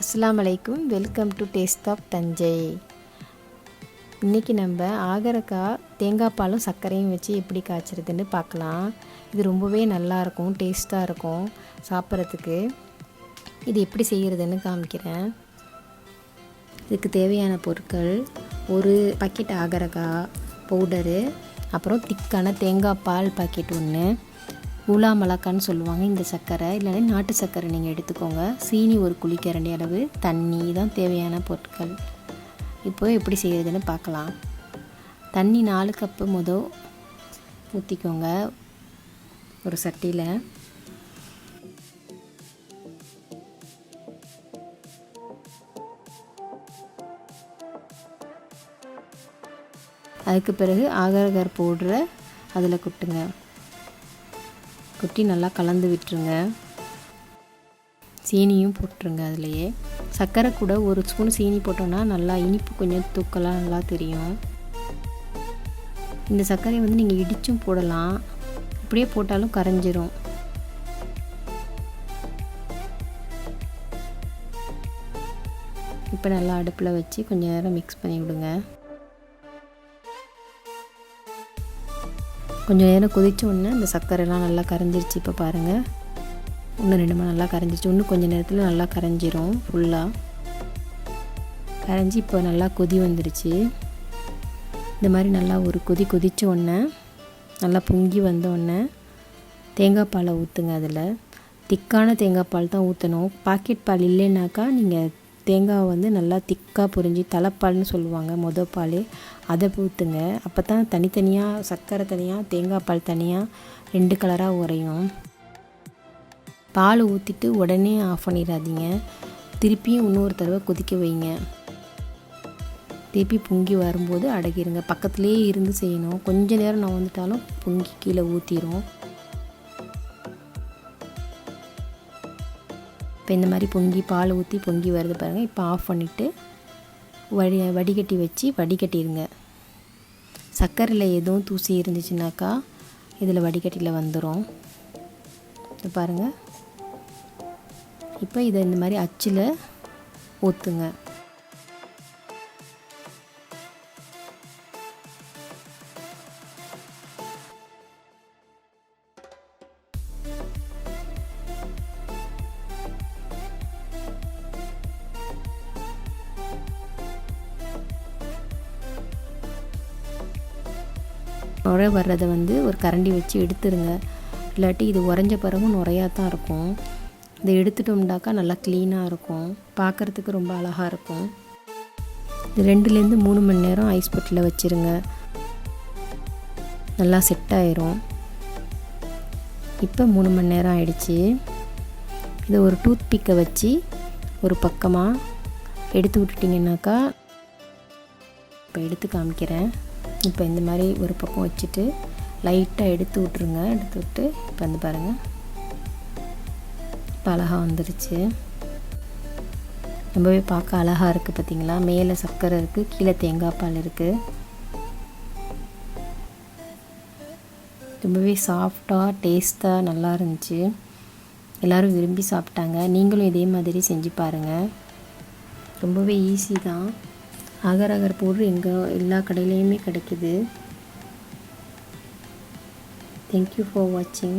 அஸ்ஸலாமு அலைக்கும். Welcome to taste of Thanjai. இன்றைக்கி நம்ம ஆகரக்காய் தேங்காய் பாலும் சர்க்கரையும் வச்சு எப்படி காய்ச்சறதுன்னு பார்க்கலாம். இது ரொம்பவே நல்லாயிருக்கும், டேஸ்ட்டாக இருக்கும் சாப்பிட்றதுக்கு. இது எப்படி செய்கிறதுன்னு காமிக்கிறேன். இதுக்கு தேவையான பொருட்கள்: ஒரு பாக்கெட் ஆகரக்காய் பவுடரு, அப்புறம் திக்கான தேங்காய் பால் பாக்கெட் ஒன்று, ஊலா மலாக்கான்னு சொல்லுவாங்க இந்த சர்க்கரை, இல்லைன்னா நாட்டு சர்க்கரை நீங்கள் எடுத்துக்கோங்க, சீனி ஒரு குழிக்கரண்டி அளவு, தண்ணி தான் தேவையான பொருட்கள். இப்போ எப்படி செய்கிறதுன்னு பார்க்கலாம். தண்ணி 4 கப்பு ஊற்றிக்கோங்க ஒரு சட்டியில். அதுக்கு பிறகு ஆகர் அகர் பவுடரை அதில் கொட்டுங்க. கொட்டி நல்லா கலந்து விட்டுருங்க. சீனியும் போட்டுருங்க. அதுலேயே சர்க்கரை கூட ஒரு ஸ்பூன் சீனி போட்டோன்னா நல்லா இனிப்பு கொஞ்சம் தூக்கலாக நல்லா தெரியும். இந்த சர்க்கரையை நீங்கள் இடிச்சும் போடலாம், இப்படியே போட்டாலும் கரைஞ்சிரும். இப்போ நல்லா அடுப்பில் வச்சு கொஞ்சம் நேரம் மிக்ஸ் பண்ணி விடுங்க. கொஞ்சம் நேரம் கொதிச்ச உடனே இந்த சர்க்கரைலாம் நல்லா கரைஞ்சிருச்சு. இப்போ பாருங்கள், இன்னும் 2 மணி நல்லா கரைஞ்சிருச்சு. இன்னும் கொஞ்சம் நேரத்தில் நல்லா கரைஞ்சிரும். ஃபுல்லாக கரைஞ்சி இப்போ நல்லா கொதி வந்துருச்சு. இந்த மாதிரி நல்லா ஒரு கொதிச்ச உடனே நல்லா பொங்கி வந்த உடனே தேங்காய் பாலை ஊற்றுங்க. அதில் திக்கான தேங்காய் பால் தான் ஊற்றணும். பாக்கெட் பால் இல்லைன்னாக்கா நீங்கள் தேங்காய் நல்லா திக்காக புரிஞ்சு தலைப்பால்னு சொல்லுவாங்க, பால், அதை ஊற்றுங்க. அப்போ தான் தனித்தனியாக சர்க்கரை தனியாக தேங்காய் பால் தனியாக 2 கலராக உரையும். பால் ஊற்றிட்டு உடனே ஆஃப் பண்ணிடாதீங்க. திருப்பியும் இன்னொரு தடவை கொதிக்க வைங்க. திருப்பி பொங்கி வரும்போது அடக்கிடுங்க. பக்கத்துலேயே இருந்து செய்யணும். கொஞ்ச நேரம் நான் வந்துட்டாலும் பொங்கி கீழே ஊற்றிடும். இப்போ இந்த மாதிரி பால் ஊற்றி பொங்கி வருது பாருங்கள். இப்போ ஆஃப் பண்ணிவிட்டு வடிகட்டி வச்சு வடிகட்டிடுங்க. சர்க்கரையில் எதுவும் தூசி இருந்துச்சுனாக்கா இதில் வடிகட்டியில் வந்துடும். இப்போ பாருங்கள். இப்போ இதை இந்த மாதிரி அச்சில் ஊற்றுங்க. நுரை வர்றதை ஒரு கரண்டி வச்சு எடுத்துருங்க. இல்லாட்டி இது உறைஞ்ச பிறகும் நுரையாக தான் இருக்கும். இதை எடுத்துட்டோம்னாக்கா நல்லா க்ளீனாக இருக்கும், பார்க்குறதுக்கு ரொம்ப அழகாக இருக்கும். இது 2லேருந்து 3 மணி நேரம் ஐஸ் பெட்டியில் வச்சுருங்க. நல்லா செட் ஆயிரும். இப்போ 3 மணி நேரம் ஆயிடுச்சு. இதை ஒரு டூத் பிக்கை வச்சு ஒரு பக்கமாக எடுத்து விட்டுட்டிங்கனாக்கா, இப்போ எடுத்து காமிக்கிறேன். இப்போ இந்த மாதிரி ஒரு பக்கம் வச்சுட்டு லைட்டாக எடுத்து விட்ருங்க. எடுத்து விட்டு இப்போ பாருங்கள், இப்போ அழகாக வந்துடுச்சு. ரொம்பவே பார்க்க அழகாக இருக்குது பார்த்திங்களா. மேலே சர்க்கரை இருக்குது, கீழே தேங்காய் பால் இருக்குது. ரொம்பவே சாஃப்டாக டேஸ்ட்டாக நல்லா இருந்துச்சு. எல்லோரும் விரும்பி சாப்பிட்டாங்க. நீங்களும் இதே மாதிரி செஞ்சு பாருங்கள். ரொம்பவே ஈஸி தான். அகர் அகர் பவுடர் எல்லா கடையிலையுமே கிடைக்குது. தேங்க்யூ ஃபார் வாட்சிங்.